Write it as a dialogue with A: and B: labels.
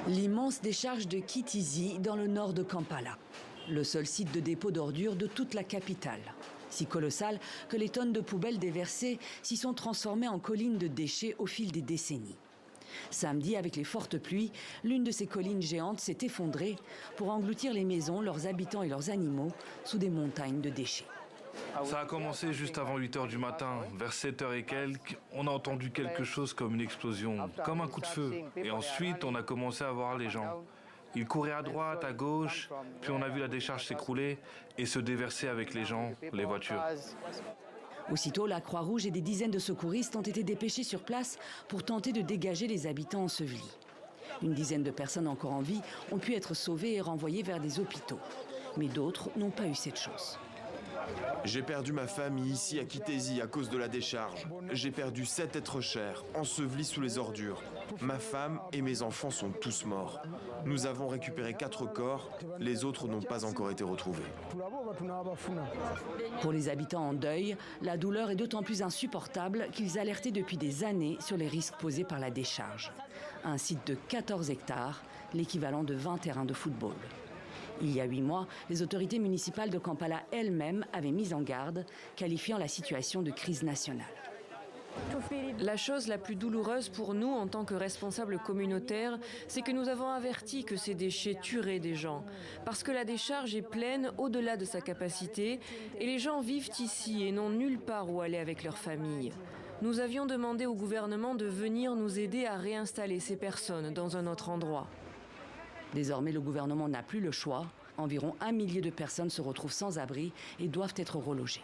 A: L'immense décharge de Kitizi dans le nord de Kampala. Le seul site de dépôt d'ordures de toute la capitale. Si colossal que les tonnes de poubelles déversées s'y sont transformées en collines de déchets au fil des décennies. Samedi, avec les fortes pluies, l'une de ces collines géantes s'est effondrée pour engloutir les maisons, leurs habitants et leurs animaux sous des montagnes de déchets.
B: Ça a commencé juste avant 8 h du matin. Vers 7 h et quelques, on a entendu quelque chose comme une explosion, comme un coup de feu. Et ensuite, on a commencé à voir les gens. Ils couraient à droite, à gauche, puis on a vu la décharge s'écrouler et se déverser avec les gens, les voitures.
A: Aussitôt, la Croix-Rouge et des dizaines de secouristes ont été dépêchés sur place pour tenter de dégager les habitants ensevelis. Une dizaine de personnes encore en vie ont pu être sauvées et renvoyées vers des hôpitaux. Mais d'autres n'ont pas eu cette chance.
C: J'ai perdu ma famille ici à Kitizi à cause de la décharge. J'ai perdu 7 êtres chers, ensevelis sous les ordures. Ma femme et mes enfants sont tous morts. Nous avons récupéré 4 corps, les autres n'ont pas encore été retrouvés.
A: Pour les habitants en deuil, la douleur est d'autant plus insupportable qu'ils alertaient depuis des années sur les risques posés par la décharge. Un site de 14 hectares, l'équivalent de 20 terrains de football. Il y a 8 mois, les autorités municipales de Kampala elles-mêmes avaient mis en garde, qualifiant la situation de crise nationale.
D: La chose la plus douloureuse pour nous en tant que responsables communautaires, c'est que nous avons averti que ces déchets tueraient des gens. Parce que la décharge est pleine au-delà de sa capacité et les gens vivent ici et n'ont nulle part où aller avec leur famille. Nous avions demandé au gouvernement de venir nous aider à réinstaller ces personnes dans un autre endroit.
A: Désormais, le gouvernement n'a plus le choix. Environ 1 millier de personnes se retrouvent sans abri et doivent être relogées.